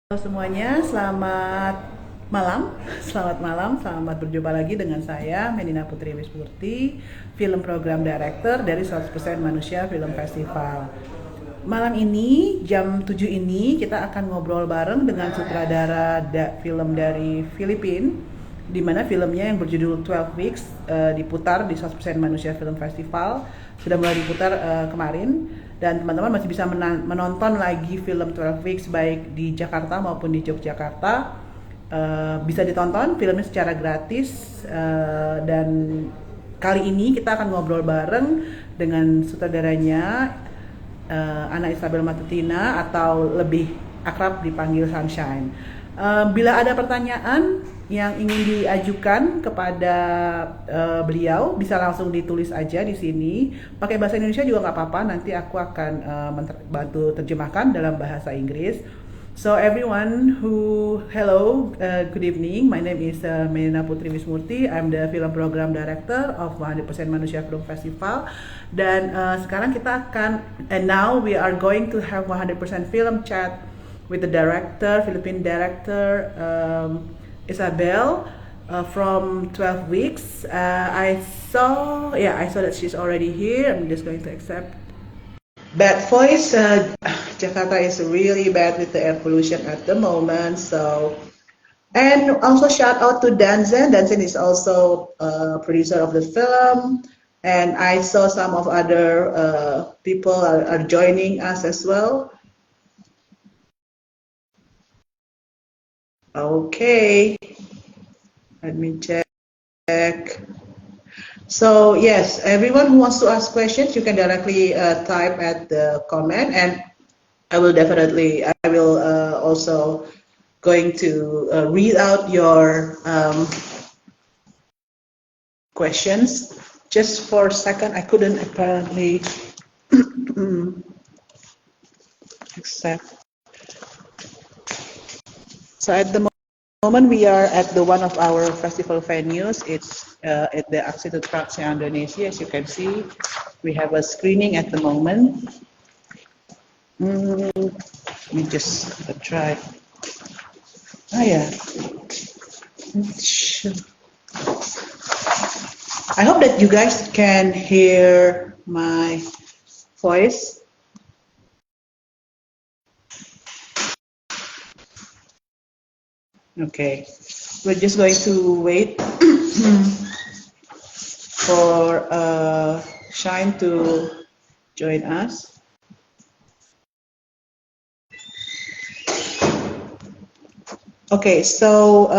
Halo semuanya, selamat malam. Selamat berjumpa lagi dengan saya, Medina Putri Wismurti, Film Program Director dari 100% Manusia Film Festival. Malam ini, jam 7 ini, kita akan ngobrol bareng dengan sutradara film dari Filipina, di mana filmnya yang berjudul 12 Weeks diputar di 100% Manusia Film Festival. Sudah mulai diputar kemarin, dan teman-teman masih bisa menonton lagi film 12 Weeks baik di Jakarta maupun di Yogyakarta. Bisa ditonton filmnya secara gratis, dan kali ini kita akan ngobrol bareng dengan sutradaranya, Ana Isabel Matutina atau lebih akrab dipanggil Sunshine. Bila ada pertanyaan yang ingin diajukan kepada beliau, bisa langsung ditulis aja di sini. Pakai bahasa Indonesia juga nggak apa-apa. Nanti aku akan bantu terjemahkan dalam bahasa Inggris. So everyone hello, good evening. My name is Medina Putri Wismurti. I'm the Film Program Director of 100% Manusia Film Festival. Dan sekarang kita akan, and now we are going to have 100% film chat with the director, Philippine director, ISABELLE, from 12 Weeks. I saw that she's already here. I'm just going to accept. Bad voice. Jakarta is really bad with the air pollution at the moment. So, and also shout out to Danzen. Danzen is also a producer of the film, and I saw some of other people are joining us as well. Okay, let me check. So yes, everyone who wants to ask questions, you can directly type at the comment, and I will also going to read out your questions. Just for a second, I couldn't apparently accept. So at the moment, we are at one of our festival venues. It's at the Institute Praksi Indonesia. As you can see, we have a screening at the moment. Let me just try. Oh yeah. I hope that you guys can hear my voice. Okay, we're just going to wait for Shine to join us. Okay, so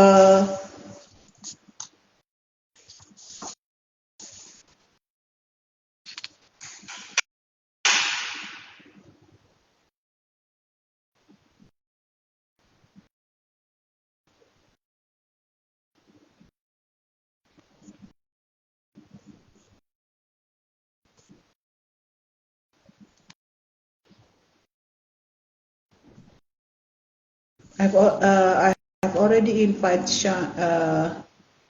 I've already invited Shine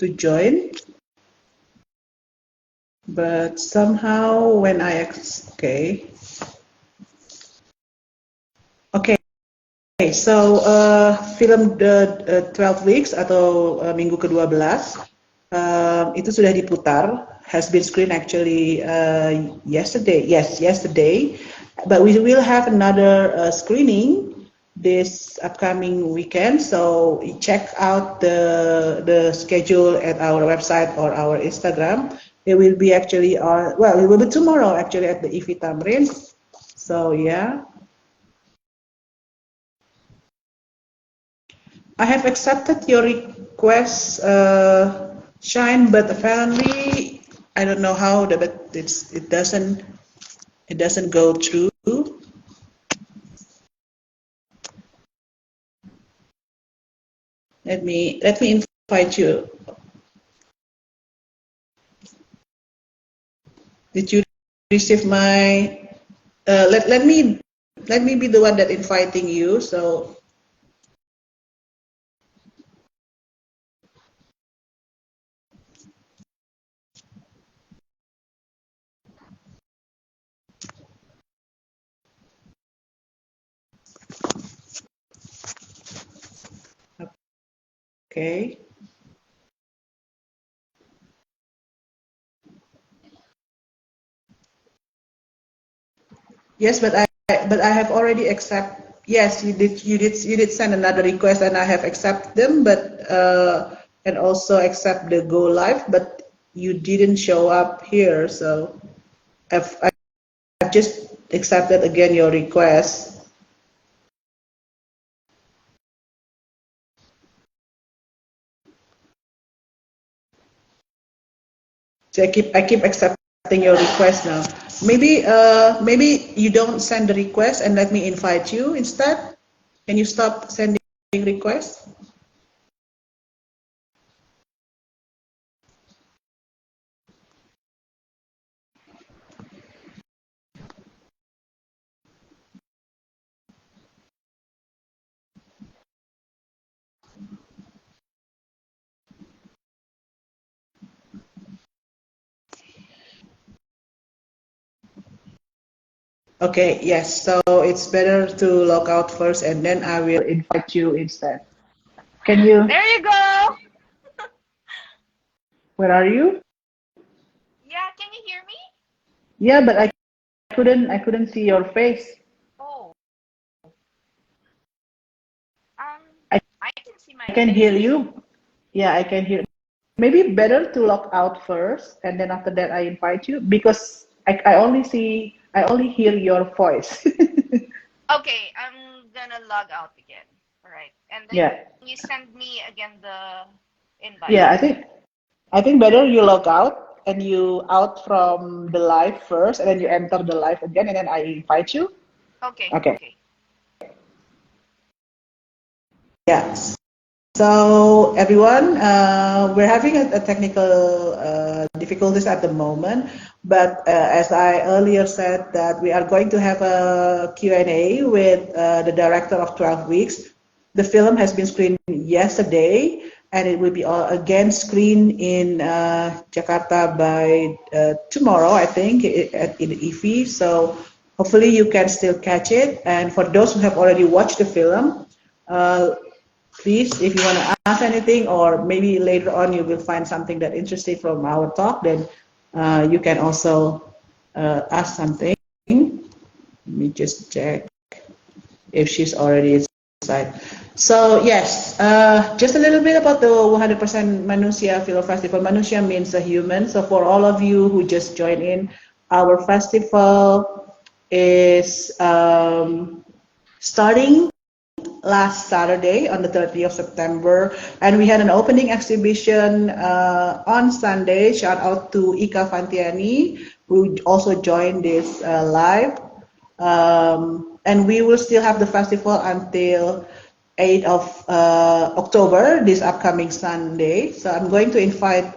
to join, but somehow when Okay, so film The 12 Weeks atau minggu ke-12 itu sudah diputar, has been screened actually yesterday. Yes, yesterday. But we will have another screening this upcoming weekend. So check out the schedule at our website or our Instagram. It will be actually it will be tomorrow actually at the IFI Tamrin. So yeah. I have accepted your request, Shine, but apparently I don't know how, but it doesn't go through. Let me invite you. Did you receive my? Let me be the one that inviting you. So. Okay. Yes, but I have already accept. Yes, you did send another request and I have accept them, but and also accept the go live, but you didn't show up here, so I've just accepted again your request. So I keep accepting your request now. Maybe you don't send the request and let me invite you instead. Can you stop sending requests? Okay, yes. So it's better to log out first and then I will invite you instead. Can you? There you go. Where are you? Yeah, can you hear me? Yeah, but I couldn't see your face. Oh, um, I, I can see my I can hear face. you. Yeah, I can hear. Maybe better to log out first and then after that I invite you because I only hear your voice. Okay, I'm gonna log out again. All right, and then Yeah. you send me again the invite. Yeah, I think better you log out and you out from the live first and then you enter the live again and then I invite you. Okay, Okay. okay. Yes. So everyone, we're having a technical difficulties at the moment, but as I earlier said that we are going to have a Q&A with the director of 12 Weeks. The film has been screened yesterday and it will be again screened in Jakarta by tomorrow, I think, in IFI. So hopefully you can still catch it. And for those who have already watched the film, uh, please, if you want to ask anything, or maybe later on you will find something that interesting from our talk, then you can also ask something. Let me just check if she's already inside. So yes, just a little bit about the 100% Manusia Film Festival. Manusia means a human. So for all of you who just joined in, our festival is starting last Saturday on the 30th of September, and we had an opening exhibition on Sunday. Shout out to Ika Fantiani, who also joined this live. And we will still have the festival until 8th of October, this upcoming Sunday. So I'm going to invite.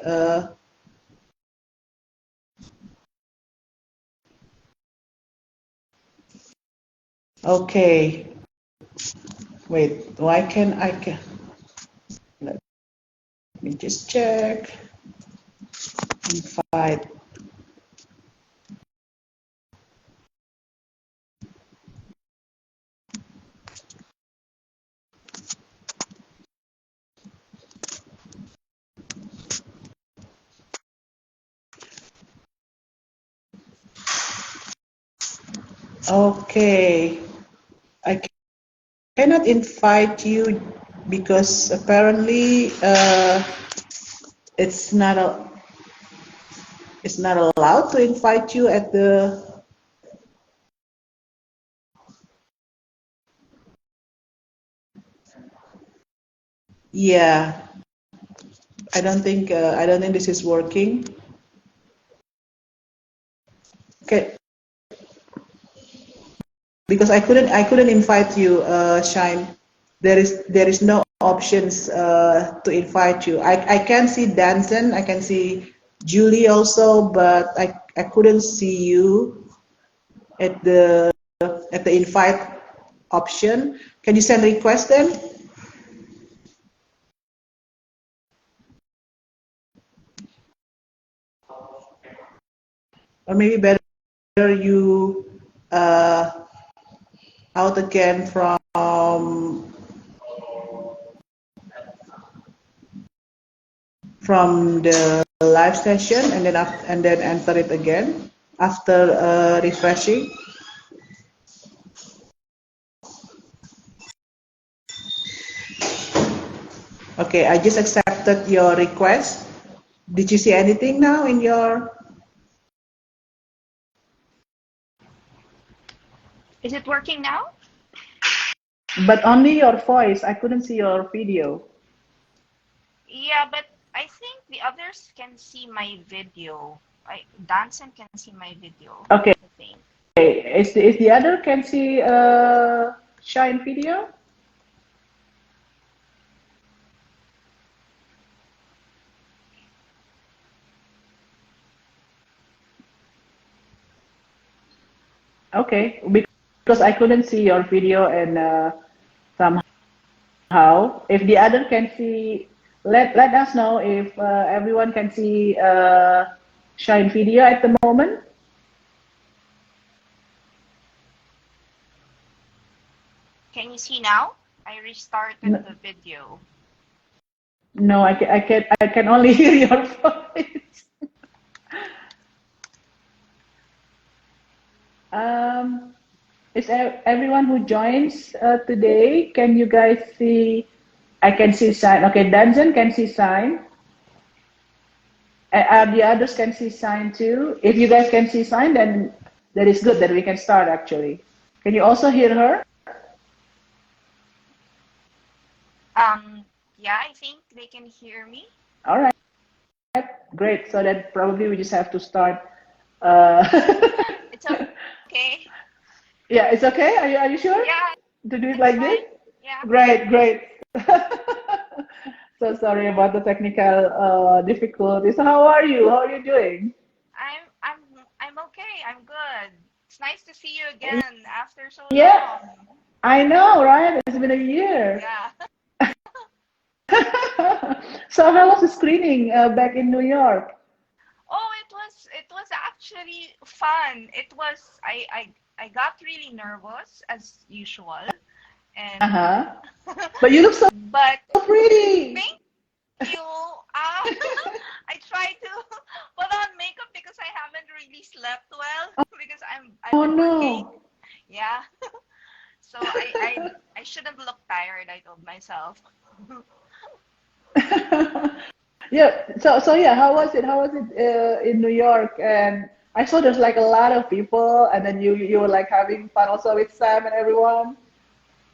Okay, wait. Why can I? Let me just check. Invite. Okay. I cannot invite you because apparently it's not a, it's not allowed to invite you at the. Yeah, I don't think this is working. Okay, because I couldn't invite you, Shine. There is no options to invite you. I can see Danson, I can see Julie also, but I couldn't see you at the invite option. Can you send request then? Or maybe better you uh, out again from from the live session, and then enter it again after refreshing. Okay, I just accepted your request. Did you see anything now in your? Is it working now? But only your voice. I couldn't see your video. Yeah, but I think the others can see my video. Danson can see my video. Okay. I think. Is the other can see Shine video? Okay, because I couldn't see your video, and somehow, if the other can see, let us know if everyone can see Shine video at the moment. Can you see now? I restarted the video. No, I can only hear your voice. Is everyone who joins today, can you guys see? I can see sign. Okay, Dungeon can see sign. The others can see sign too. If you guys can see sign, then that is good. Then we can start actually. Can you also hear her? Yeah, I think they can hear me. All right, great. So then probably we just have to start. It's okay. Yeah, it's okay. Are you sure? Yeah, To do it it's like fine. this? Yeah. Great. So sorry about the technical difficulties. So how are you? How are you doing? I'm okay. I'm good. It's nice to see you again after so Yeah, long. I know, right? It's been a year. Yeah. So how was the screening back in New York? Oh, it was actually fun. I got really nervous as usual, and Uh-huh. But you look so but pretty. thank you. I tried to put on makeup because I haven't really slept well because I've Oh been working. no. Yeah. So I shouldn't look tired, I told myself. Yeah. So yeah, how was it? How was it in New York? And I saw there's like a lot of people, and then you were like having fun also with Sam and everyone.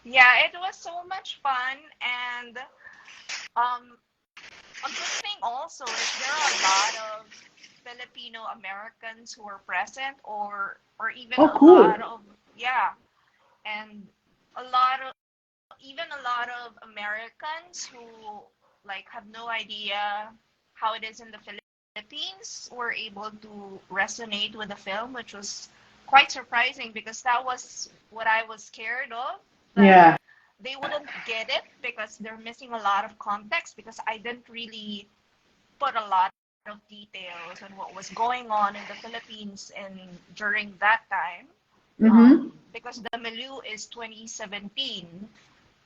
Yeah, it was so much fun, and um a good thing also is there are a lot of Filipino Americans who are present, or even Oh, a cool. lot of, yeah, and a lot of even a lot of Americans who like have no idea how it is in the Philippines were able to resonate with the film, which was quite surprising because that was what I was scared of, that Yeah. they wouldn't get it because they're missing a lot of context because I didn't really put a lot of details on what was going on in the Philippines and during that time. Mm-hmm. Because the milieu is 2017,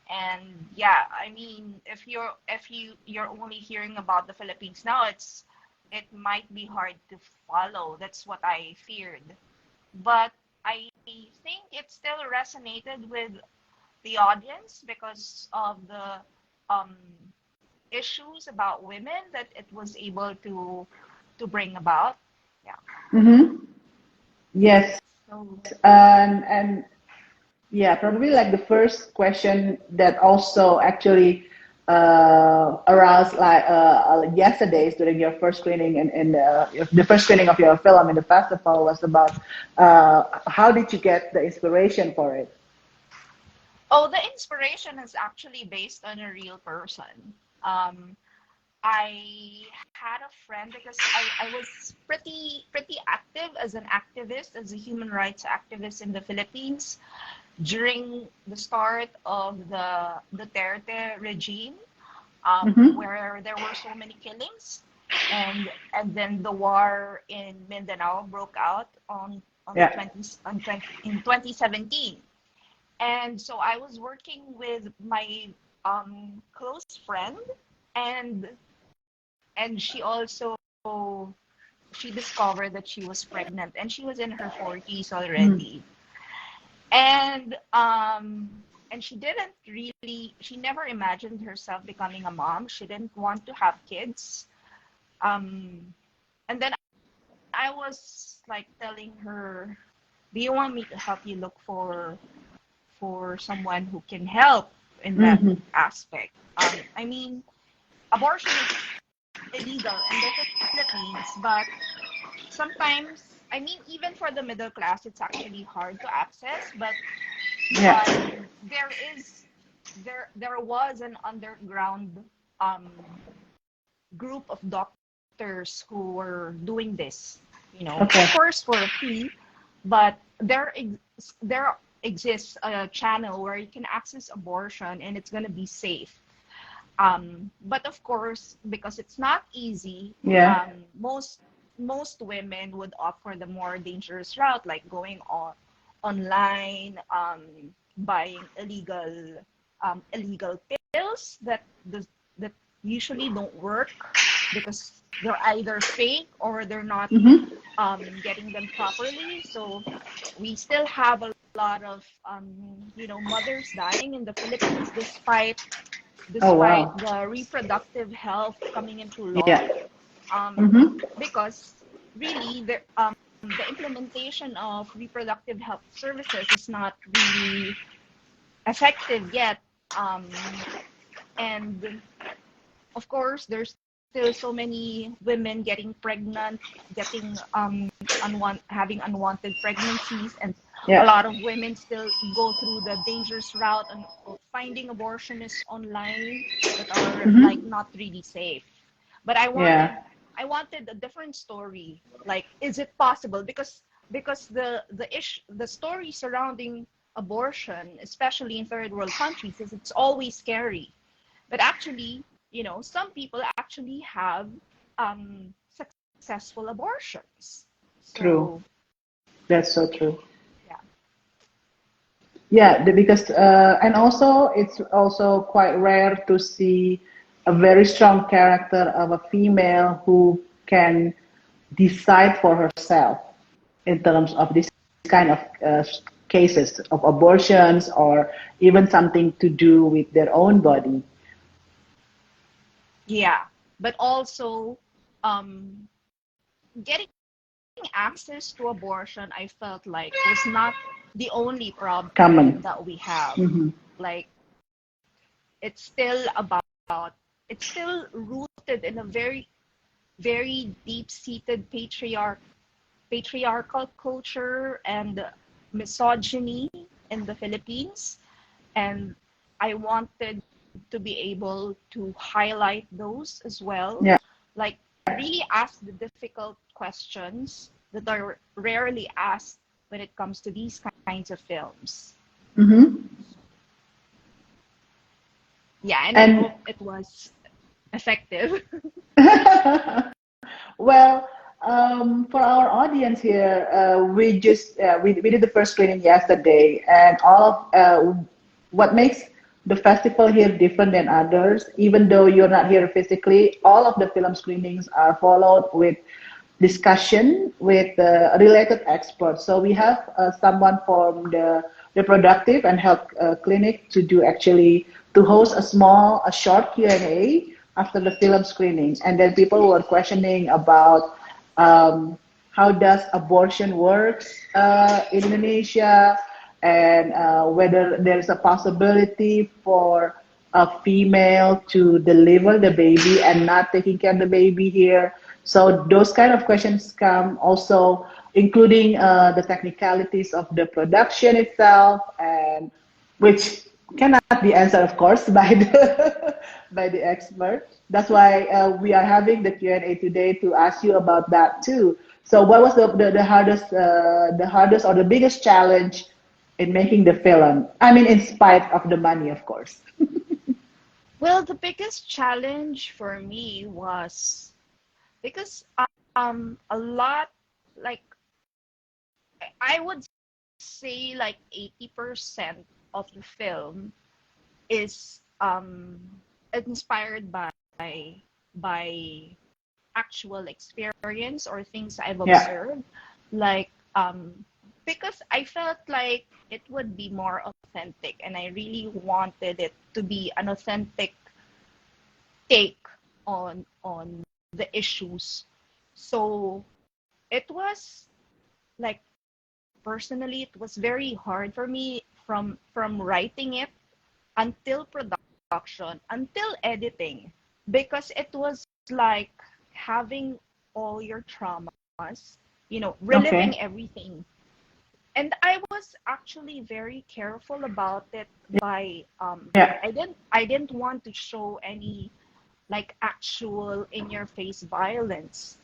and yeah, I mean, if you're only hearing about the Philippines now, it might be hard to follow. That's what I feared, but I think it still resonated with the audience because of the um, issues about women that it was able to bring about. Yeah. Mm-hmm. Yes. So And yeah, probably like the first question that also actually aroused like yesterday's during your first screening and the first screening of your film in the festival was about how did you get the inspiration for it? oh, the inspiration is actually based on a real person. Um, I had a friend because I was pretty active as an activist, as a human rights activist in the Philippines during the start of the Duterte regime, Mm-hmm. where there were so many killings, and then the war in Mindanao broke out on the Yeah. 20s in 2017, and so I was working with my close friend, and and she also she discovered that she was pregnant, and she was in her 40s Mm. already. And she didn't really, she never imagined herself becoming a mom. She didn't want to have kids. um and then I was like telling her, do you want me to help you look for someone who can help in that Mhm. aspect? I mean, abortion is illegal in the Philippines, but sometimes, I mean, even for the middle class, it's actually hard to access. Yeah. But there is there was an underground um, group of doctors who were doing this. You know, of Okay. course for free, but there exists a channel where you can access abortion and it's gonna be safe. But of course, because it's not easy, Yeah. most women would opt for the more dangerous route, like going online, buying illegal pills that usually don't work because they're either fake or they're not Mhm. getting them properly. So we still have a lot of mothers dying in the Philippines Oh despite wow. the reproductive health coming into law, Yeah. Mhm. because really the implementation of reproductive health services is not really effective yet. And of course, there's still so many women getting pregnant, getting having unwanted pregnancies, and a Yeah. lot of women still go through the dangerous route of finding abortionists online that are like Mhm. not really safe. But Yeah. I wanted a different story. Like, is it possible? Because the story surrounding abortion, especially in third world countries, is it's always scary. But actually, some people actually have successful abortions. True. So That's so true. yeah, Yeah, because and also it's also quite rare to see a very strong character of a female who can decide for herself in terms of this kind of cases of abortions or even something to do with their own body. yeah. But also, um, getting access to abortion, I felt like was not the only problem Common. that we have. Hmm. Like, it's still about it's still rooted in a very deep-seated patriarchal culture and misogyny in the Philippines. And I wanted to be able to highlight those as well. Yeah. Like, really ask the difficult questions that are rarely asked when it comes to these kinds of films. Hmm. Yeah, and I And hope it was effective. well, for our audience here, we just we did the first screening yesterday, and all of what makes the festival here different than others, even though you're not here physically, all of the film screenings are followed with discussion with related experts. So we have someone from the reproductive and health clinic to do actually to host a short Q&A after the film screening, and then people were questioning about how does abortion works in Indonesia, and whether there's a possibility for a female to deliver the baby and not taking care of the baby here. So those kind of questions come also, including the technicalities of the production itself, and which cannot be answered, of course, by the by the expert. That's why we are having the Q&A today to ask you about that too. So, what was the hardest or the biggest challenge in making the film? I mean, in spite of the money, of course. Well, the biggest challenge for me was because a lot, like, I would say like 80% of the film is inspired by actual experience or things I've Yeah. observed, like because I felt like it would be more authentic, and I really wanted it to be an authentic take on the issues. So it was like, personally, it was very hard for me from writing it until production, until editing, because it was like having all your traumas, reliving Okay. everything. And I was actually very careful about it by Yeah. I didn't want to show any like actual in your face violence,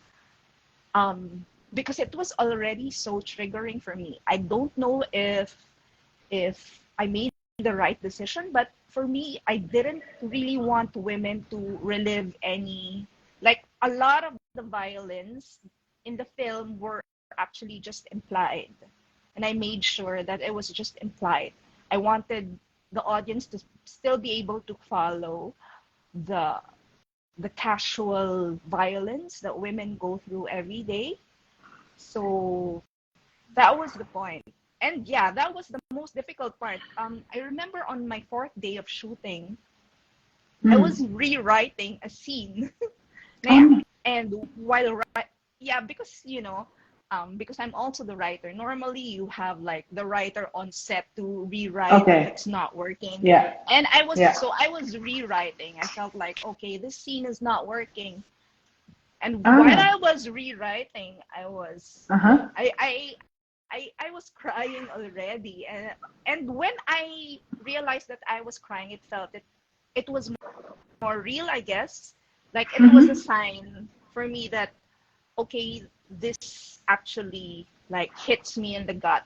because it was already so triggering for me. I don't know if I made the right decision, but for me, I didn't really want women to relive any, like, a lot of the violence in the film were actually just implied. And I made sure that it was just implied. I wanted the audience to still be able to follow the the casual violence that women go through every day. So that was the point. And yeah, that was the most difficult part. I remember on my fourth day of shooting, I Mm. was rewriting a scene. Yeah, Oh, and while yeah, because I'm also the writer. Normally, you have like the writer on set to rewrite if okay. it's not working. Yeah. And Yeah. I was rewriting. I felt like, okay, this scene is not working. And while Ah. I was rewriting, Uh-huh. I was crying already, and when I realized that I was crying, it was more real, I guess. Like, it was a Mm-hmm. sign for me that, okay, this actually like hits me in the gut.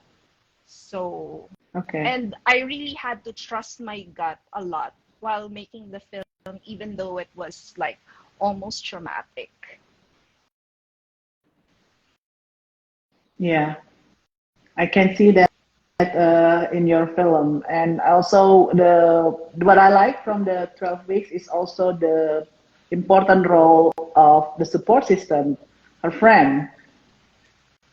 So, Okay. and I really had to trust my gut a lot while making the film, even though it was like almost traumatic. Yeah. I can see that in your film, and also the what I like from the 12 weeks is also the important role of the support system, her friend.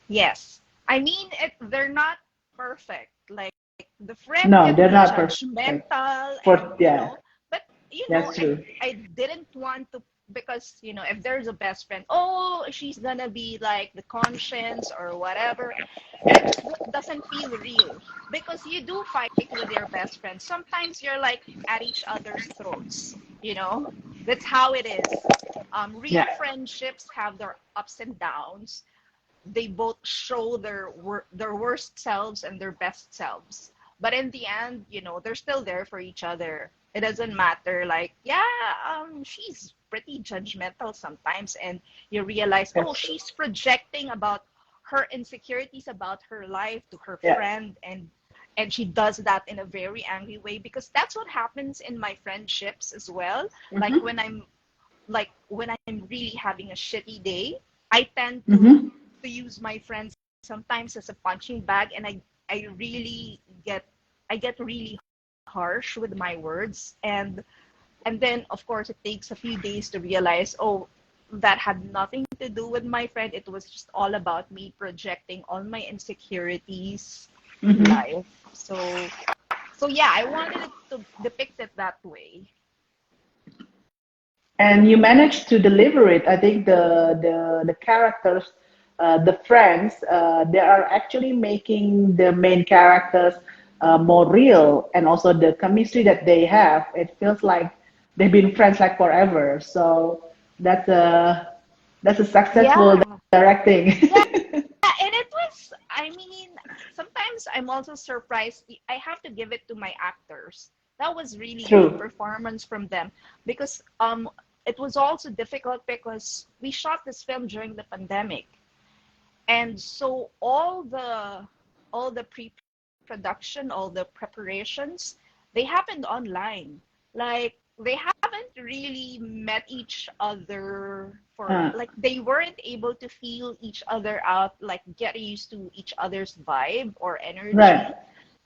Yes. I mean, they're not perfect. Like, the friend No, can they're be not perfect. judgmental, and, For yeah, but, that's I, true. I didn't want to, because, if there's a best friend, oh, she's gonna be like the conscience or whatever. It doesn't feel real, because you do fight with your best friend. Sometimes you're like at each other's throats, That's how it is. Yeah. Real friendships have their ups and downs. They both show their worst selves and their best selves, but in the end, they're still there for each other. It doesn't matter, like, yeah, she's pretty judgmental sometimes, and you realize, oh, Yes. she's projecting about her insecurities about her life to her Yeah. friend, and she does that in a very angry way, because that's what happens in my friendships as well. like Mm-hmm. when i'm when I'm really having a shitty day, I tend Mm-hmm. to use my friends sometimes as a punching bag, and I really get really harsh with my words, and then, of course, it takes a few days to realize, oh, that had nothing to do with my friend. It was just all about me projecting all my insecurities in Mm-hmm. life. So yeah, I wanted it to depict it that way. And you managed to deliver it. I think the characters, the friends, they are actually making the main characters more real, and also the chemistry that they have. It feels like they've been friends like forever. So that's a that's a successful Yeah. directing. Yeah, and it was, I mean, sometimes I'm also surprised. I have to give it to my actors. That was really good True. performance from them, because it was also difficult because we shot this film during the pandemic. And so all the pre-production, all the preparations, they happened online. Like, they haven't really met each other, for Uh, like, they weren't able to feel each other out, like get used to each other's vibe or right. energy.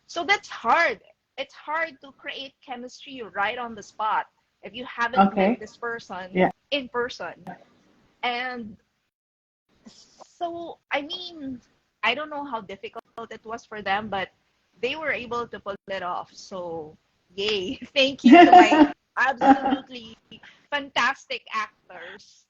So that's hard. It's hard to create chemistry right on the spot if you haven't met Okay. this person Yeah. in person. And so, I mean, I don't know how difficult it was for them, but they were able to pull it off. So, yay. Thank you to my absolutely fantastic actors.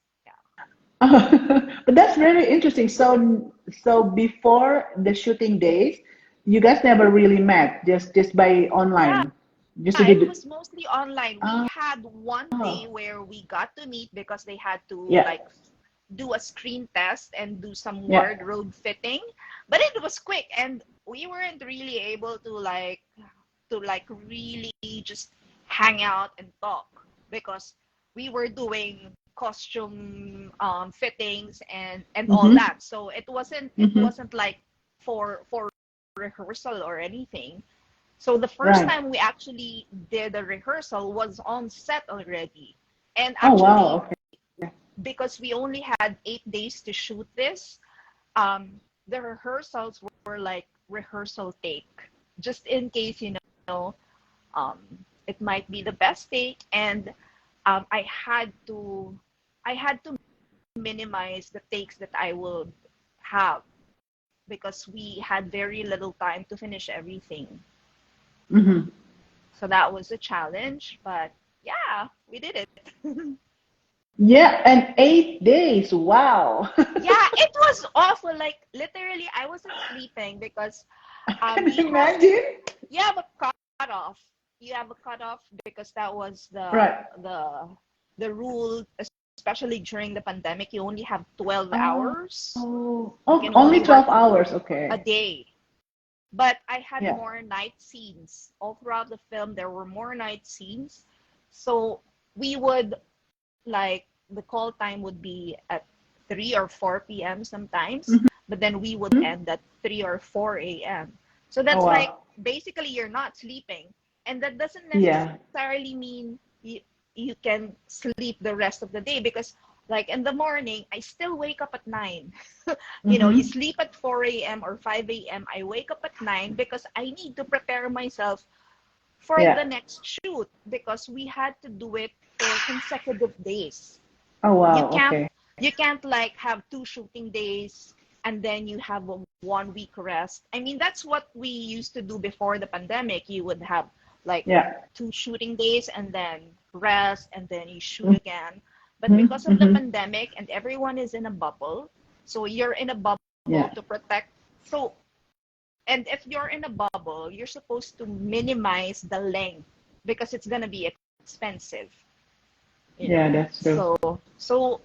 But that's very interesting. So before the shooting days, you guys never really met, just by Yeah, online, just to it do. was mostly online. We Oh, had one day where we got to meet because they had to yeah, like do a screen test and do some yeah. wardrobe fitting, but it was quick and we weren't really able to like really just hang out and talk because we were doing costume fittings and all Mm-hmm, that. So it mm-hmm. wasn't like for rehearsal or anything. So the first Right. time we actually did a rehearsal was on set already. And Oh, wow. actually, Okay. because we only had 8 days to shoot this, the rehearsals were like rehearsal take, just in case, know, um, it might be the best take. And I I had to minimize the takes that I would have because we had very little time to finish everything. Mm-hmm. So that was a challenge, but yeah, we did it. Yeah, and 8 days. Wow. Yeah, it was awful. Like literally, I wasn't sleeping because Can we you have imagine? you have a cutoff. You have a cutoff because that was Right. the rule, especially during the pandemic. You only have 12 Oh, hours. oh, You oh, can only only work 12 hours. a Okay. day. But I had Yeah. more night scenes. All throughout the film, there were more night scenes. So we would like the call time would be at 3 or 4 p.m. sometimes, but then we would Mm-hmm. end at 3 or 4 a.m. So Oh, that's like wow. basically you're not sleeping. And that doesn't Yeah. necessarily mean you can sleep the rest of the day because like in the morning, I still wake up at 9. You Mm-hmm. sleep at 4 a.m. or 5 a.m. I wake up at 9 because I need to prepare myself for the Yeah. next shoot because we had to do it for consecutive days. Oh, You wow. can't Okay. you can't like have two shooting days and then you have a 1 week rest. I mean that's what we used to do before the pandemic. You would have like Yeah. two shooting days and then rest and then you shoot again. But Mm-hmm. because of the Mm-hmm. pandemic and everyone is in a bubble, so you're in a bubble Yeah. to protect. So and if you're in a bubble, you're supposed to minimize the length because it's gonna be expensive, you Yeah, know. that's true. So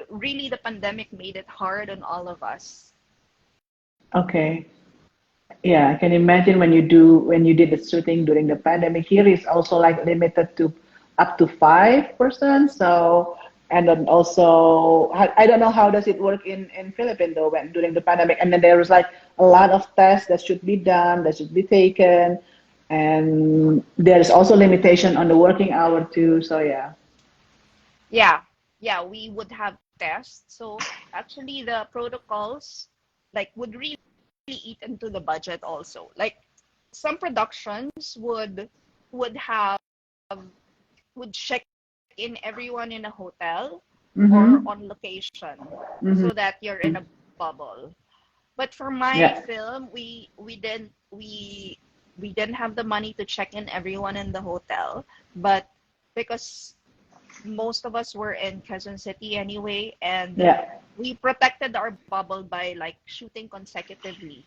really, the pandemic made it hard on all of us. Okay. Yeah, I can imagine when you did the shooting during the pandemic. Here is also like limited to up to 5%. So, and then also I don't know how does it work in Philippines though when during the pandemic. And then there was like a lot of tests that should be done, that should be taken, and there's also limitation on the working hour too. So yeah. Yeah, yeah, we would have tests. So actually, the protocols like would really eat into the budget also. Like some productions would have would check in everyone in a hotel or Mm-hmm. on location Mm-hmm. so that you're in a bubble. But for my Yeah. film, we didn't have the money to check in everyone in the hotel, but because most of us were in Quezon City anyway, and Yeah. we protected our bubble by like shooting consecutively.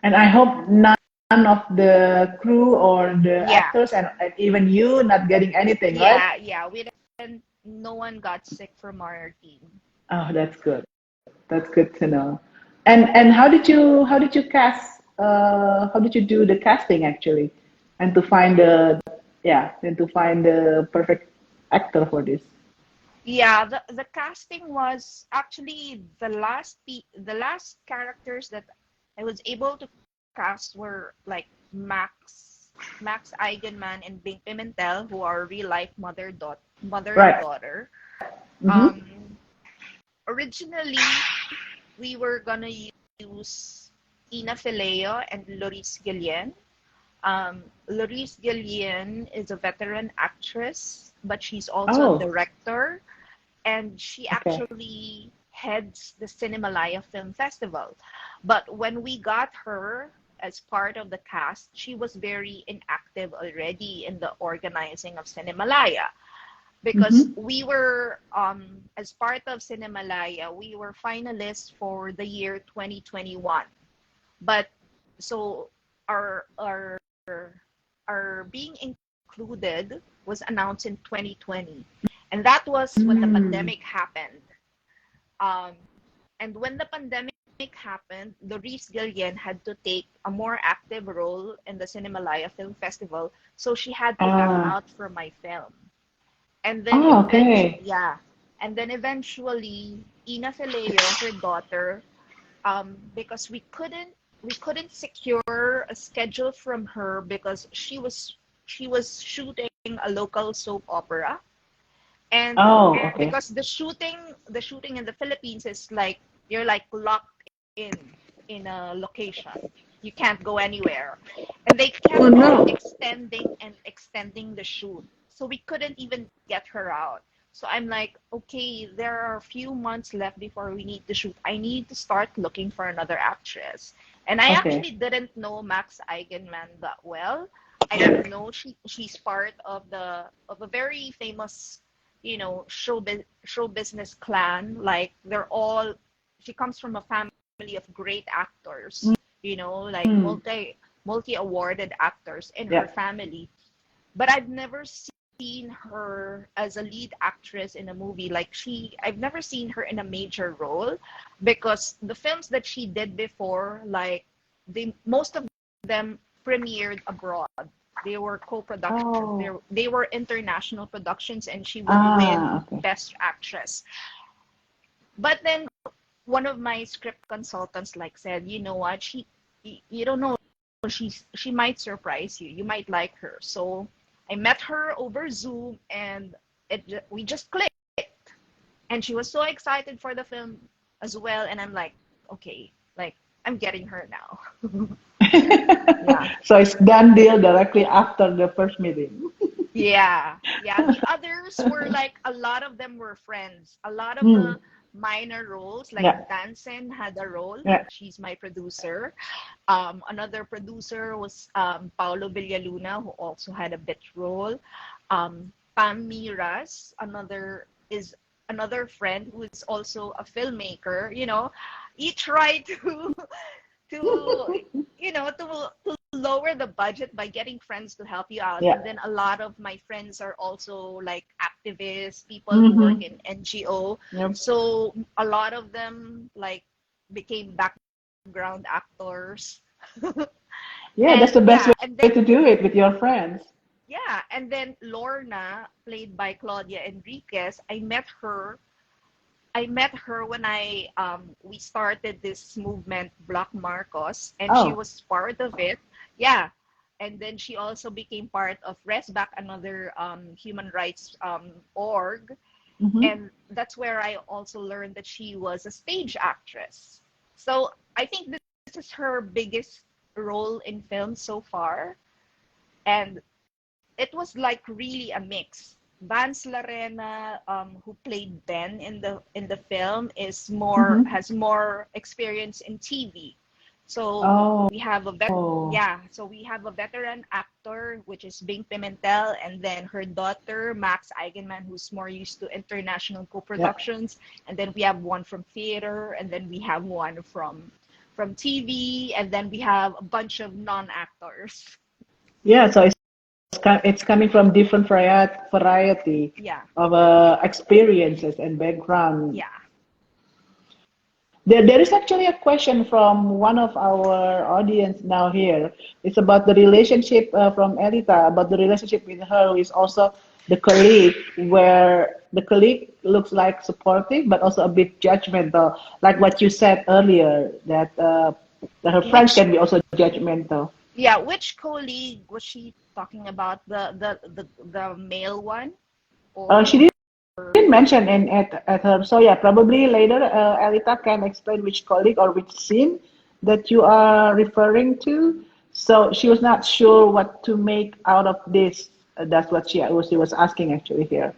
And I hope none of the crew or the Yeah, actors and even you not getting anything, right? yeah. We didn't. No one got sick from our team. Oh, that's good. That's good to know. And how did you cast? How did you do the casting actually, and to find the yeah, and to find the perfect actor for this? Yeah, the casting was actually the last characters that I was able to cast were like Max Eigenman and Bing Pimentel, who are real life mother and Right. daughter. Mm-hmm. Um, Originally we were gonna use Ina Fileo and Loris Guillen. Loris Guillen is a veteran actress, but she's also a Oh. director. and she Okay. actually heads the Cinemalaya Film Festival. But when we got her as part of the cast, she was very inactive already in the organizing of Cinemalaya, because Mm-hmm. we were, as part of Cinemalaya, we were finalists for the year 2021. But so our our our being included was announced in 2020, and that was when the Mm. pandemic happened. Um, and when the pandemic happened, Doris Gillian had to take a more active role in the Cinemalaya Film Festival, so she had to back Ah. out from my film. And then Oh, okay. yeah, and then eventually Ina Fileo, her daughter, because we couldn't secure a schedule from her because she was shooting a local soap opera. And Oh, okay. because the shooting in the Philippines is like you're like locked in in a location. You can't go anywhere. And they Oh kept on no. extending the shoot. So we couldn't even get her out. So I'm like, okay, there are a few months left before we need to shoot. I need to start looking for another actress. And I Okay. actually didn't know Max Eigenman that well. I didn't know she's part of a very famous, show business clan. Like they're all she comes from a family of great actors, like Mm. multi awarded actors in her Yeah. family. But I've never seen her as a lead actress in a movie. I've never seen her in a major role, because the films that she did before, like most of them premiered abroad. They were co-productions. Oh. They were international productions, and she would Ah, win okay. Best Actress. But then one of my script consultants said, you know what, you don't know, she might surprise you. You might like her. So I met her over Zoom, and we just clicked. And she was so excited for the film as well. And I'm like, okay, I'm getting her now. Yeah. So it's done deal directly after the first meeting. Yeah, yeah. The others were a lot of them were friends. A lot of Mm. the minor roles, like Yeah. Dansen had a role. Yeah. She's my producer. Another producer was Paolo Villaluna, who also had a bit role. Pam Miras, is another friend who is also a filmmaker. Each try to to lower the budget by getting friends to help you out. Yeah. And then a lot of my friends are also like activists, people who work Mm-hmm. in NGO. Yep. So a lot of them became background actors. Yeah, that's And the best yeah, and way to then do it with your friends. Lorna, played by Claudia Enriquez, I met her when we started this movement, Black Marcos, and she Oh. was part of it. Yeah. And then she also became part of Resback, another human rights org. Mm-hmm. And that's where I also learned that she was a stage actress. So I think this is her biggest role in film so far. And it was really a mix. Vance Larena, who played Ben in the film, Mm-hmm. has more experience in TV. So Oh. we have so we have a veteran actor, which is Bing Pimentel, and then her daughter Max Eigenman, who's more used to international Yeah. co-productions, and then we have one from theater, and then we have one from TV, and then we have a bunch of non-actors. Yeah. So it's coming from different variety Yeah, of experiences and background. yeah. There is actually a question from one of our audience now here. It's about the relationship from Elita, about the relationship with her, who is also the colleague, where the colleague looks like supportive, but also a bit judgmental, like what you said earlier, that her friends Which can be also judgmental. Yeah, which colleague was she talking about? The male one, She or didn't mention at her, so yeah, probably later Elita can explain which colleague or which scene that you are referring to. So she was not sure what to make out of this. That's what she was asking actually here.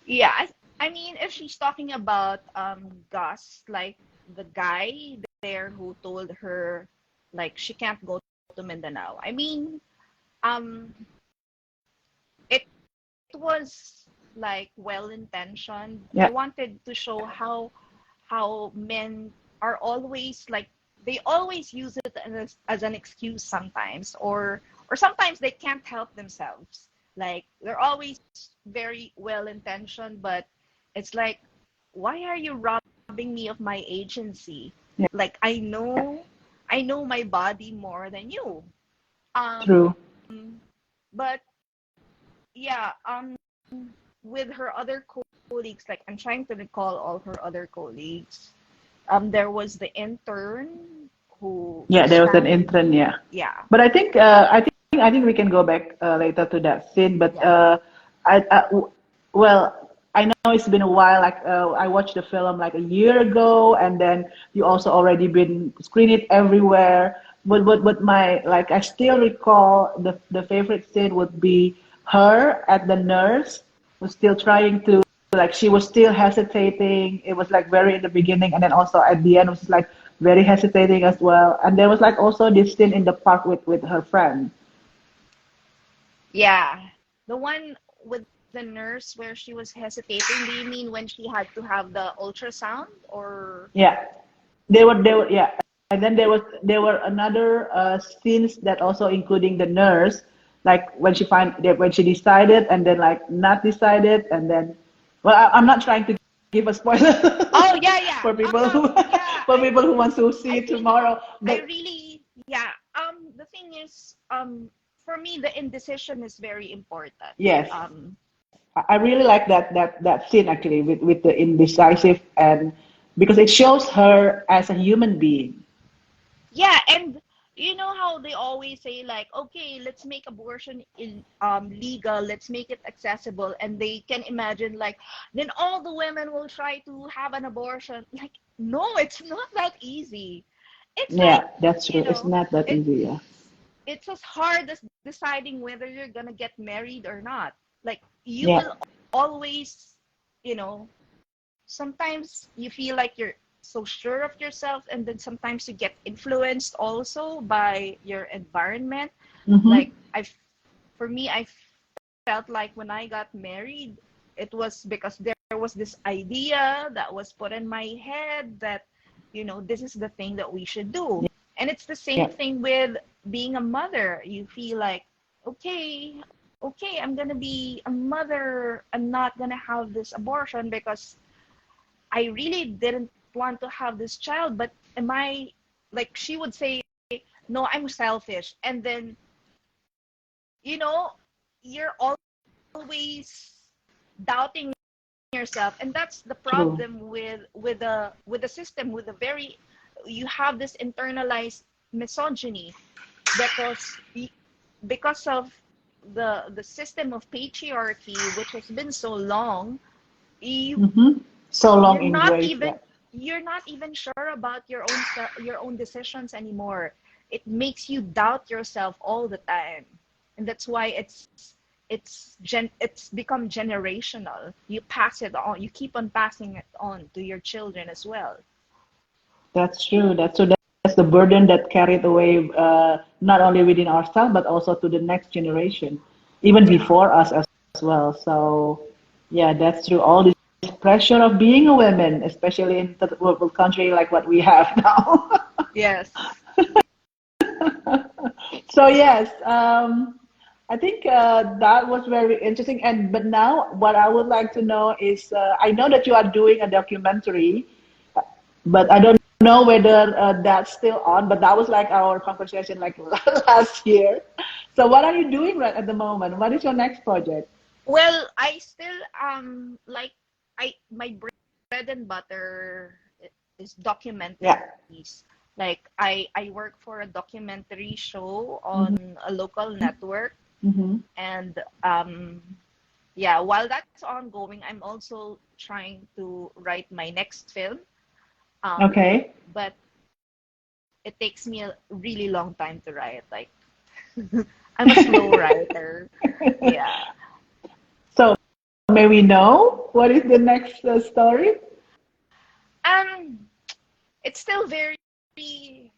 Yeah, I mean, if she's talking about Gus, like the guy there who told her like she can't go to Mindanao. I mean, um, it was like well intentioned. He Yeah, wanted to show how men are always like they always use it as an excuse sometimes, or sometimes they can't help themselves. Like they're always very well intentioned, but it's like, why are you robbing me of my agency? yeah, Like I know my body more than you. Um, true. but yeah, with her other colleagues, like I'm trying to recall all her other colleagues. There was the intern who Yeah, there was an stand, intern, yeah. yeah, But I think we can go back later to that scene. But yeah, well, I know it's been a while. Like I watched the film like a year ago, and then you also already been screen it everywhere. But my like I still recall the favorite scene would be her at the nurse was still trying to like she was still hesitating. It was like very in the beginning, and then also at the end it was like very hesitating as well. And there was like also this scene in the park with her friend. yeah. The one with the nurse where she was hesitating. Do you mean when she had to have the ultrasound or? Yeah, they were yeah. And then there were another scenes that also including the nurse, like when she decided and then like not decided and then, well, I'm not trying to give a spoiler Oh yeah, yeah. for people who Yeah. for people who want to see I it think tomorrow. I But really, yeah. The thing is, for me, the indecision is very important. yes, Um, I really like that scene actually with the indecisive and because it shows her as a human being. yeah, and you know how they always say like, okay, let's make abortion in legal, let's make it accessible, and they can imagine like, then all the women will try to have an abortion. Like, no, it's not that easy. It's like, Yeah, that's true. you It's know, not that it's easy. Yeah. it's as hard as deciding whether you're gonna get married or not. Like you Yeah. will always, you know, sometimes you feel like you're so sure of yourself, and then sometimes you get influenced also by your environment. Mm-hmm. Like for me, I felt like when I got married, it was because there was this idea that was put in my head that, this is the thing that we should do. And it's the same Yeah. thing with being a mother. You feel like, okay, okay, I'm gonna be a mother. I'm not gonna have this abortion because I really didn't want to have this child, but am I, like she would say, no, I'm selfish. And then, you know, you're always doubting yourself. And that's the True. problem with the system, with the very, you have this internalized misogyny because because of the system of patriarchy, which has been so long. you Mm-hmm. So long you're not embrace even that. you're not even sure about your own decisions anymore. It makes you doubt yourself all the time, and that's why it's become generational. You pass it on, you keep on passing it on to your children as well. That's true. That's the burden that carried away not only within ourselves but also to the next generation, even Yeah. before us as well. So yeah, that's true. All this pressure of being a woman, especially in the world country like what we have now. Yes. So yes, I think that was very interesting. And but now, what I would like to know is, I know that you are doing a documentary, but I don't know whether that's still on. But that was like our conversation like last year. So what are you doing right at the moment? What is your next project? Well, I still like I my bread and butter is Yeah. documentaries. Like I work for a documentary show Mm-hmm. on a local network, Mm-hmm. and yeah, while that's ongoing, I'm also trying to write my next film. Okay. But it takes me a really long time to write. Like I'm a slow writer. Yeah. So may we know? what is the next story? Um, it's still very, it,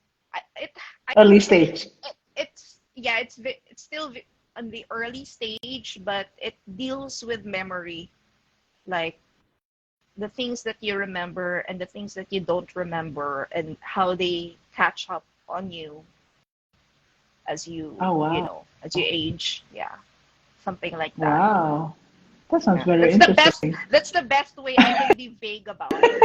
I Early think stage. it's, yeah, it's still on the early stage, but it deals with memory, like the things that you remember and the things that you don't remember and how they catch up on you as you, Oh, you wow. know, as you age. Yeah, something like that. Wow. That sounds Yeah. very interesting. That's the best way I can be vague about it.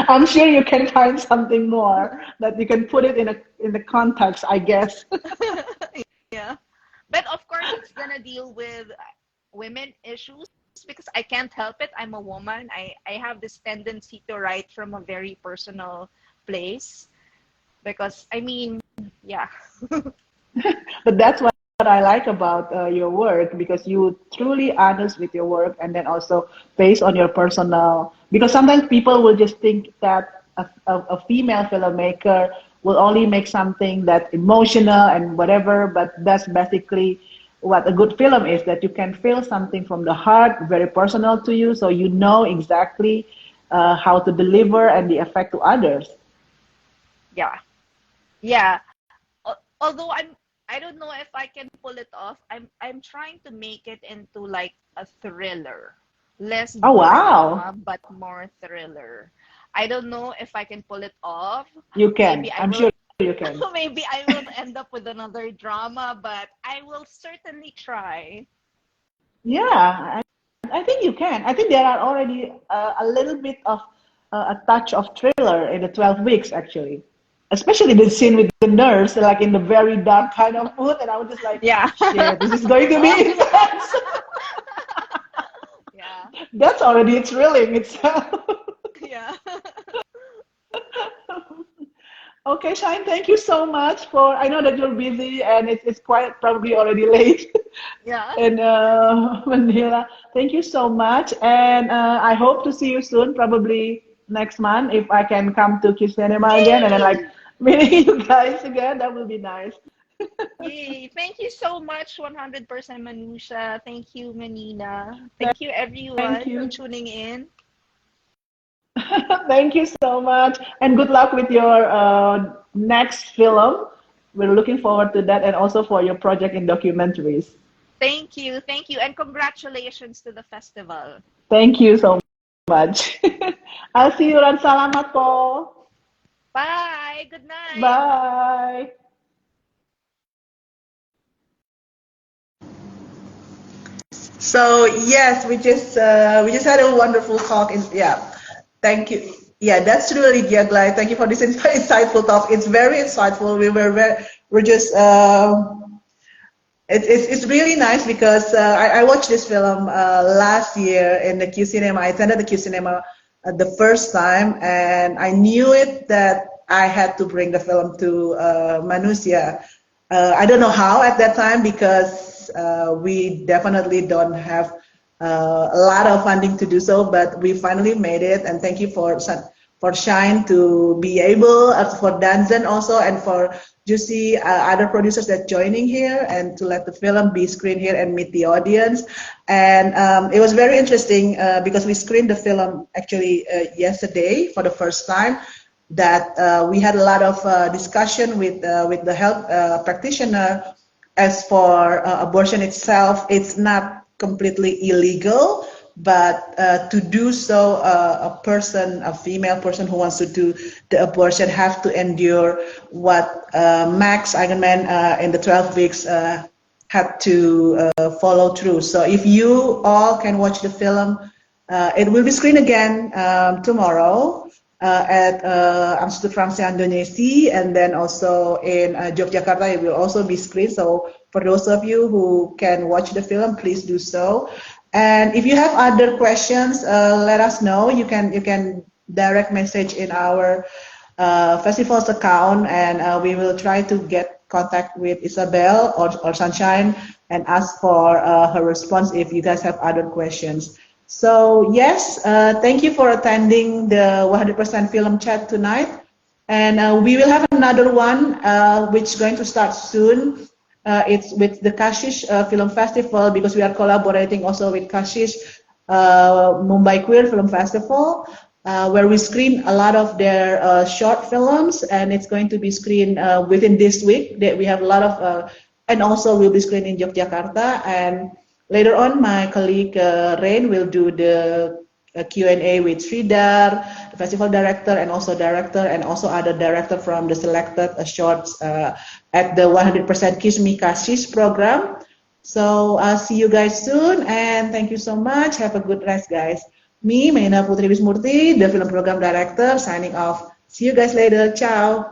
I'm sure you can find something more that you can put it in the context, I guess. Yeah. But of course, it's gonna deal with women issues because I can't help it. I'm a woman. I have this tendency to write from a very personal place because, I mean, yeah. But that's what I like about your work, because you truly honest with your work, and then also based on your personal. Because sometimes people will just think that a female filmmaker will only make something that's emotional and whatever, but that's basically what a good film is. That you can feel something from the heart, very personal to you, so you know exactly how to deliver and the effect to others. Yeah. Yeah. Although I don't know if I can pull it off. I'm trying to make it into like a thriller. Less Oh wow, drama but more thriller. I don't know if I can pull it off. you can. Maybe I I'm will sure you can. maybe I will end up with another drama, but I will certainly try. Yeah, I think you can. I think there are already a little bit of a touch of thriller in the 12 weeks, actually. Especially the scene with the nurse, like in the very dark kind of mood. And I was just like, Yeah. shit, this is going to be intense. Yeah. That's already thrilling itself. Yeah. Okay, Shine, thank you so much for, I know that you're busy and it's quite probably already late. Yeah. And Manila, thank you so much. And I hope to see you soon, probably next month, if I can come to Kids Cinema again and then like Yay! meeting you guys again. That will be nice. Yay. Thank you so much, 100% Manusha. Thank you, Manina. Thank you, Thank everyone, for you. tuning in. Thank you so much. And good luck with your next film. We're looking forward to that, and also for your project in documentaries. Thank you. Thank you. And congratulations to the festival. Thank you so much. I'll see you around. Salamat po. Bye. Good night. Bye. So yes, we just had a wonderful talk. Yeah, thank you. Yeah, that's really Giaglai. Thank you for this insightful talk. It's very insightful. We're just it's really nice because I watched this film last year in the Q Cinema. I attended the Q Cinema the first time, and I knew it that I had to bring the film to Manusia. I don't know how at that time because we definitely don't have a lot of funding to do so, but we finally made it. And thank you for Shine to be able, for Danzen also, and for Juicy, other producers that joining here, and to let the film be screened here and meet the audience. And it was very interesting because we screened the film actually yesterday for the first time. That we had a lot of discussion with the health practitioner. As for abortion itself, it's not completely illegal, but to do so, a female person who wants to do the abortion have to endure what Max Eigenman in the 12 weeks had to follow through. So if you all can watch the film, it will be screened again tomorrow at Amsterdam Indonesia, and then also in Yogyakarta it will also be screened. So for those of you who can watch the film, please do so. And if you have other questions, let us know. You can direct message in our festival's account, and we will try to get contact with Isabel or Sunshine and ask for her response if you guys have other questions. So yes, thank you for attending the 100% Film Chat tonight. And we will have another one which is going to start soon. It's with the Kashish Film Festival, because we are collaborating also with Kashish Mumbai Queer Film Festival, where we screen a lot of their short films, and it's going to be screened within this week. That we have a lot of, and also we'll be screened in Yogyakarta. And later on, my colleague Rain will do the Q&A with Sridhar, the festival director, and also other director from the selected shorts at the 100% Kiss Me Kashish program. So I'll see you guys soon, and thank you so much. Have a good rest, guys. Me, Meina Putri Wismurti, the film program director, signing off. See you guys later. Ciao.